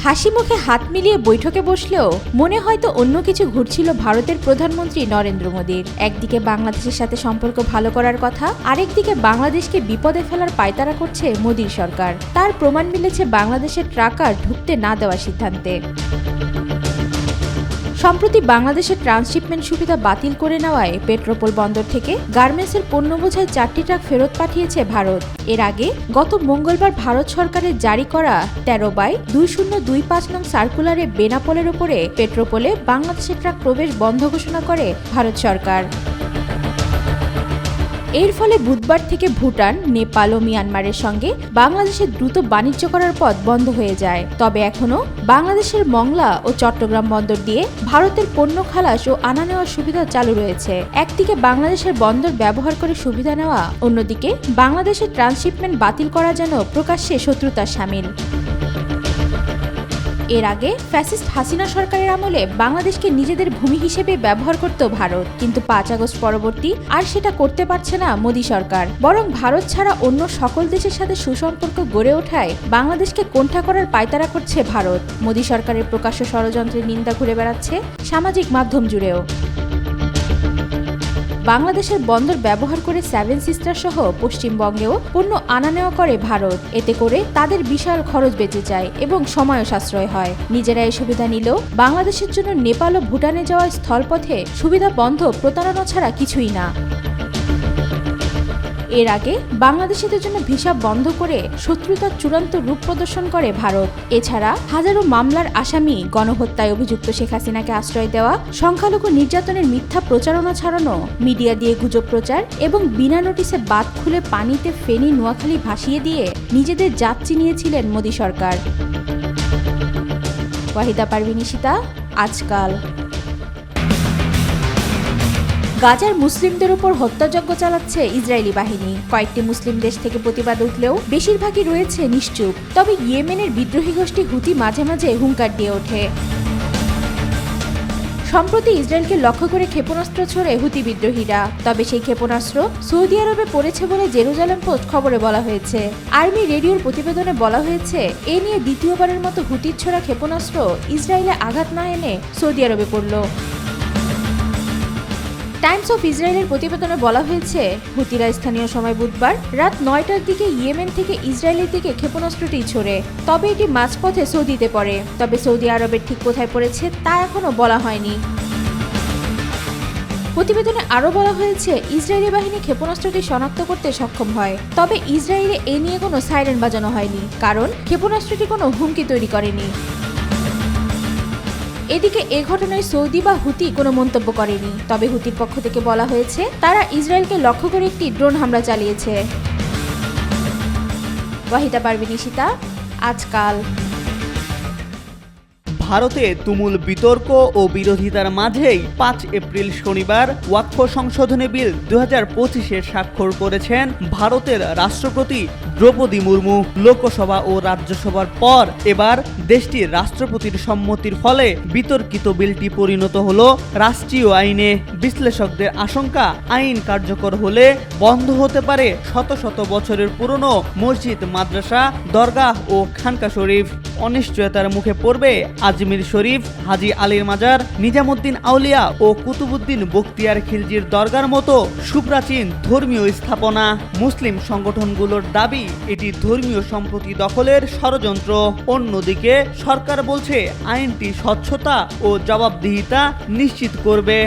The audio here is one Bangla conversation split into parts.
হাসি মুখে হাত মিলিয়ে বৈঠকে বসলেও মনে হয়তো অন্য কিছু ঘুরছিল ভারতের প্রধানমন্ত্রী নরেন্দ্র মোদীর। একদিকে বাংলাদেশের সাথে সম্পর্ক ভালো করার কথা, আরেকদিকে বাংলাদেশকে বিপদে ফেলার পায়তারা করছে মোদীর সরকার। তার প্রমাণ মিলেছে বাংলাদেশের ট্রাকার ঢুকতে না দেওয়ার সিদ্ধান্তে। সম্প্রতি বাংলাদেশের ট্রান্সশিপমেন্ট সুবিধা বাতিল করে নেওয়ায় পেট্রোপোল বন্দর থেকে গার্মেন্টসের পণ্য বোঝাই 4টি ট্রাক ফেরত পাঠিয়েছে ভারত। এর আগে গত মঙ্গলবার ভারত সরকারের জারি করা 13/2025 নং সার্কুলারে বেনাপোলের উপরে পেট্রোপোলে বাংলাদেশের ট্রাক প্রবেশ বন্ধ ঘোষণা করে ভারত সরকার। এর ফলে বুধবার থেকে ভুটান, নেপাল ও মিয়ানমারের সঙ্গে বাংলাদেশের দ্রুত বাণিজ্য করার পথ বন্ধ হয়ে যায়। তবে এখনও বাংলাদেশের মংলা ও চট্টগ্রাম বন্দর দিয়ে ভারতের পণ্য খালাস ও আনা নেওয়ার সুবিধা চালু রয়েছে। একদিকে বাংলাদেশের বন্দর ব্যবহার করে সুবিধা নেওয়া, অন্যদিকে বাংলাদেশের ট্রান্সশিপমেন্ট বাতিল করা যেন প্রকাশ্যে শত্রুতার শামিল। এর আগে ফ্যাসিস্ট হাসিনা সরকারের আমলে বাংলাদেশকে নিজেদের ভূমি হিসেবে ব্যবহার করত ভারত, কিন্তু 5 আগস্ট পরবর্তী আর সেটা করতে পারছে না মোদী সরকার। বরং ভারত ছাড়া অন্য সকল দেশের সাথে সুসম্পর্ক গড়ে ওঠায় বাংলাদেশকে কোণঠা করার পায়তারা করছে ভারত। মোদী সরকারের প্রকাশ্য ষড়যন্ত্রের নিন্দা ঘুরে বেড়াচ্ছে সামাজিক মাধ্যম জুড়েও। বাংলাদেশের বন্দর ব্যবহার করে 7 সিস্টার সহ পশ্চিমবঙ্গেও পণ্য আনা নেওয়া করে ভারত। এতে করে তাদের বিশাল খরচ বেঁচে যায় এবং সময়ও সাশ্রয় হয়। নিজেরা এই সুবিধা নিলেও বাংলাদেশের জন্য নেপাল ও ভুটানে যাওয়ার স্থলপথে সুবিধা বন্ধ প্রতারণা ছাড়া কিছুই না। এর আগে বাংলাদেশিদের জন্য ভিসা বন্ধ করে শত্রুতার চূড়ান্ত রূপ প্রদর্শন করে ভারত। এছাড়া হাজারো মামলার আসামি, গণহত্যায় অভিযুক্ত শেখ হাসিনাকে আশ্রয় দেওয়া, সংখ্যালঘু নির্যাতনের মিথ্যা প্রচারণা ছড়ানো, মিডিয়া দিয়ে গুজব প্রচার এবং বিনা নোটিশে বাঁধ খুলে পানিতে ফেনী, নোয়াখালী ভাসিয়ে দিয়ে নিজেদের জাত চিনিয়েছিলেন মোদী সরকার। ওয়াহিদা পারভিন ঈশিতা, আজকাল। গাজার মুসলিমদের উপর হত্যাযজ্ঞ চালাচ্ছে ইসরায়েলি বাহিনী। কয়েকটি মুসলিম দেশ থেকে প্রতিবাদ উঠলেও বেশিরভাগই রয়েছে নিশ্চুপ। তবে ইয়েমেনের বিদ্রোহী গোষ্ঠী হুতি মাঝে মাঝে হুঙ্কার দিয়ে ওঠে। সম্প্রতি ইসরায়েলকে লক্ষ্য করে ক্ষেপণাস্ত্র ছোড়ে হুতি বিদ্রোহীরা। তবে সেই ক্ষেপণাস্ত্র সৌদি আরবে পড়েছে বলে জেরুজালেম পোস্ট খবরে বলা হয়েছে। আর্মি রেডিওর প্রতিবেদনে বলা হয়েছে, এ নিয়ে দ্বিতীয়বারের মতো হুতির ছোড়া ক্ষেপণাস্ত্র ইসরায়েলে আঘাত না এনে সৌদি আরবে পড়ল। টাইমস অফ ইসরায়েলের প্রতিবেদনে বলা হয়েছে, হুতিরা স্থানীয় সময় বুধবার রাত 9টার দিকে ইয়েমেন থেকে ইসরায়েলের দিকে ক্ষেপণাস্ত্রটি ছোড়ে। তবে এটি মাঝপথে সৌদিতে পড়ে। তবে সৌদি আরবের ঠিক কোথায় পড়েছে তা এখনও বলা হয়নি। প্রতিবেদনে আরও বলা হয়েছে, ইসরায়েলি বাহিনী ক্ষেপণাস্ত্রটি শনাক্ত করতে সক্ষম হয়। তবে ইসরায়েলে এ নিয়ে কোনো সাইরেন বাজানো হয়নি, কারণ ক্ষেপণাস্ত্রটি কোনো হুমকি তৈরি করেনি। এদিকে এ ঘটনায় সৌদি বা হুতি কোনো মন্তব্য করেনি। তবে হুতির পক্ষ থেকে বলা হয়েছে, তারা ইসরায়েলকে লক্ষ্য করে একটি ড্রোন হামলা চালিয়েছে। ওয়াহিদা পারভিন ঈশিতা, আজকাল। ভারতে তুমুল বিতর্ক ও বিরোধিতার মাঝেই 5 এপ্রিল শনিবার ওয়াকফ সংশোধনী বিল 2025-এর স্বাক্ষর করেছেন ভারতের রাষ্ট্রপতি দ্রৌপদী মুর্মু। লোকসভা ও রাজ্যসভার পর এবার দেশটির রাষ্ট্রপতির সম্মতির ফলে বিতর্কিত বিলটি পরিণত হলো রাষ্ট্রীয় আইনে। বিশ্লেষকদের আশঙ্কা, আইন কার্যকর হলে বন্ধ হতে পারে শত শত বছরের পুরনো মসজিদ, মাদ্রাসা, দরগাহ ও খানকা শরীফ। অনিশ্চয়তার মুখে পড়বে আজমির শরীফ, হাজী আলীর মাজার, নিজামুদ্দিন আউলিয়া ও কুতুবুদ্দিন বখতিয়ার খিলজির দরগার মতো সুপ্রাচীন ধর্মীয় স্থাপনা। মুসলিম সংগঠনগুলোর দাবি, এটি ধর্মীয় সম্পত্তি দখলের ষড়যন্ত্র। অন্যদিকে সরকার বলছে আইনটি স্বচ্ছতা ও জবাবদিহিতা নিশ্চিত করবে।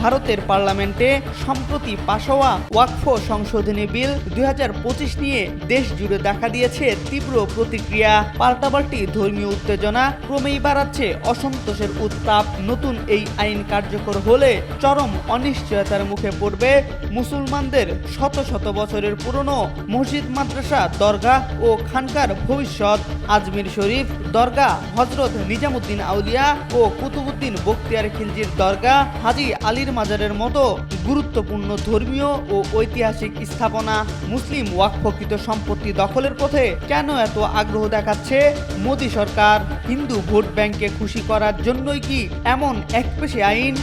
ভারতের পার্লামেন্টে সম্প্রতি পাশ হওয়া ওয়াকফ সংশোধনী বিল 2025 নিয়ে দেশ জুড়ে দেখা দিয়েছে তীব্র প্রতিক্রিয়া। পাল্টাপাল্টি ধর্মীয় উত্তেজনা ক্রমেই বাড়াচ্ছে অসন্তোষের উত্তাপ। নতুন এই আইন কার্যকর হলে চরম অনিশ্চয়তার মুখে পড়বে মুসলমানদের শত শত বছরের পুরনো মসজিদ, মাদ্রাসা, দরগাহ ও খানকার ভবিষ্যৎ। আজমির শরীফ দরগাহ, হজরত নিজামুদ্দিন আউলিয়া ও কুতুবুদ্দিন বখতিয়ার খিলজির দরগাহ, হাজী আলীর মাজারের মতো গুরুত্বপূর্ণ ধর্মীয় ও ঐতিহাসিক স্থাপনা। মুসলিম ওয়াকফকৃত সম্পত্তি দখলের পথে কেন এত আগ্রহ দেখাচ্ছে মোদী সরকার? হিন্দু ভোট ব্যাংকে খুশি করার জন্যই কি এমন একপেশে আইন?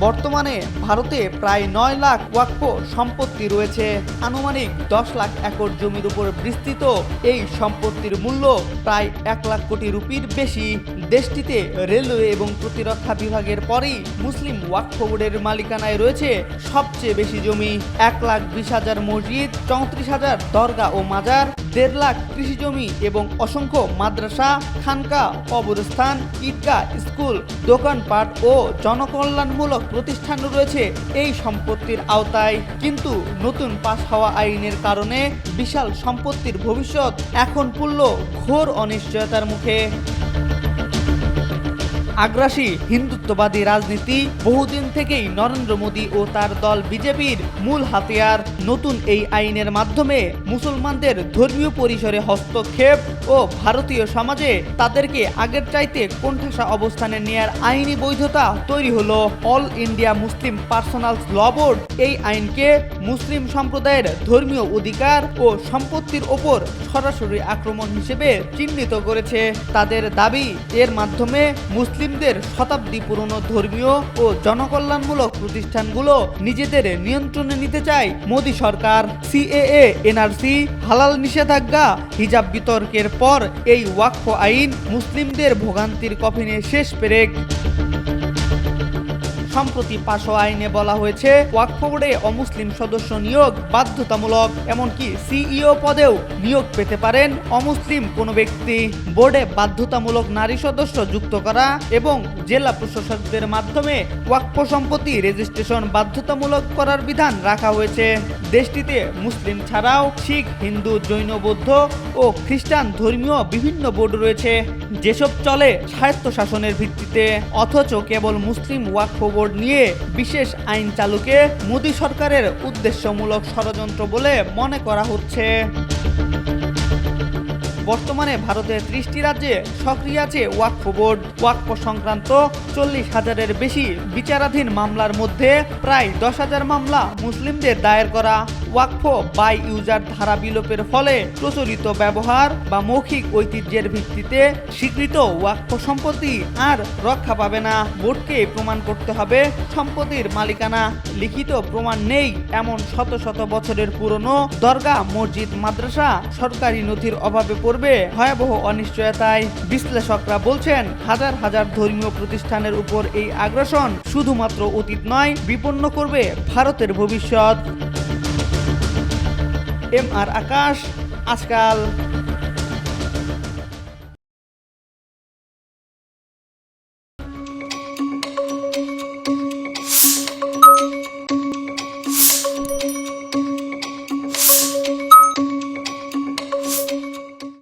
বর্তমানে ভারতে প্রায় 9 লাখ ওয়াকফ সম্পত্তি রয়েছে। আনুমানিক 10 লাখ একর জমির উপর বিস্তৃত এই সম্পত্তির মূল্য প্রায় 1 লাখ কোটি রুপির বেশি। দেশটিতে রেলওয়ে এবং প্রতিরক্ষা বিভাগের পরেই মুসলিম ওয়াকফ বোর্ডের মালিকানায় রয়েছে সবচেয়ে বেশি জমি। 1,20,000 মসজিদ, 34,000 দরগা ও মাজার, 1.5 লাখ কৃষি জমি এবং অসংখ্য মাদ্রাসা, খানকা, কবরস্থান, ঈদগাহ, স্কুল, দোকানপাট ও জনকল্যাণমূলক প্রতিষ্ঠান রয়েছে এই সম্পত্তির আওতায়। কিন্তু নতুন পাস হওয়া আইনের কারণে বিশাল সম্পত্তির ভবিষ্যৎ এখন পড়ল ঘোর অনিশ্চয়তার মুখে। আগ্রাসী হিন্দুত্ববাদী রাজনীতি বহুদিন থেকেই নরেন্দ্র মোদী ও তার দল বিজেপির মূল হাতিয়ার। নতুন এই আইনের মাধ্যমে মুসলমানদের ধর্মীয় পরিসরে হস্তক্ষেপ ও ভারতীয় সমাজে তাদেরকে আগের চাইতে কোণঠাসা অবস্থানে নেয়ার আইনি বৈধতা তৈরি হলো। অল ইন্ডিয়া মুসলিম পার্সোনালস ল বোর্ড এই আইনকে মুসলিম সম্প্রদায়ের ধর্মীয় অধিকার ও সম্পত্তির ওপর সরাসরি আক্রমণ হিসেবে চিহ্নিত করেছে। তাদের দাবি, এর মাধ্যমে মুসলিমদের শতাব্দী পুরনো ধর্মীয় ও জনকল্যাণমূলক প্রতিষ্ঠানগুলো নিজেদের নিয়ন্ত্রণে নিতে চায় মোদী সরকার। সিএএ, এনআরসি, হালাল নিষেধাজ্ঞা, হিজাব বিতর্কের পর এই ওয়াকফ আইন মুসলিমদের ভোগান্তির কফিনে শেষ পেরেক। সম্প্রতি পাস হওয়া আইনে বলা হয়েছে ওয়াকফ বোর্ডে অমুসলিম সদস্য নিয়োগ বাধ্যতামূলক, এমনকি সিইও পদেও নিয়োগ পেতে পারেন অমুসলিম কোনো ব্যক্তি। বোর্ডে বাধ্যতামূলক নারী সদস্য যুক্ত করা এবং জেলা প্রশাসকদের মাধ্যমে ওয়াকফ সম্পত্তি রেজিস্ট্রেশন বাধ্যতামূলক করার বিধান রাখা হয়েছে। দেশটিতে মুসলিম ছাড়াও শিখ, হিন্দু, জৈন, বৌদ্ধ ও খ্রিস্টান ধর্মীয় বিভিন্ন বোর্ড রয়েছে, যেসব চলে স্বায়ত্তশাসনের ভিত্তিতে। অথচ কেবল মুসলিম ওয়াকফ বোর্ড নিয়ে বিশেষ আইন চালুকে মোদী সরকারের উদ্দেশ্যমূলক ষড়যন্ত্র বলে মনে করা হচ্ছে। বর্তমানে ভারতের 30টি রাজ্যে সক্রিয় আছে ওয়াকফ বোর্ড। ওয়াকফ সংক্রান্ত 40,000-এর বেশি বিচারাধীন মামলার মধ্যে প্রায় 10,000 মামলা মুসলিমদের দায়ের করা। ওয়াকফ বাই ইউজার ধারা বিলোপের ফলে প্রচলিত ব্যবহার বা মৌখিক ঐতিহ্যের ভিত্তিতে স্বীকৃত ওয়াকফ সম্পত্তি আর রক্ষা পাবে না। বোর্ডকে প্রমাণ করতে হবে সম্পত্তির মালিকানা। লিখিত প্রমাণ নেই এমন শত শত বছরের পুরনো দরগা, মসজিদ, মাদ্রাসা সরকারি নথির অভাবে পড়বে ভয়াবহ অনিশ্চয়তায়। বিশ্লেষকরা বলছেন, হাজার হাজার ধর্মীয় প্রতিষ্ঠানের উপর এই আগ্রাসন শুধুমাত্র অতীত নয়, বিপন্ন করবে ভারতের ভবিষ্যৎ। এম আর আকাশ, আজকাল।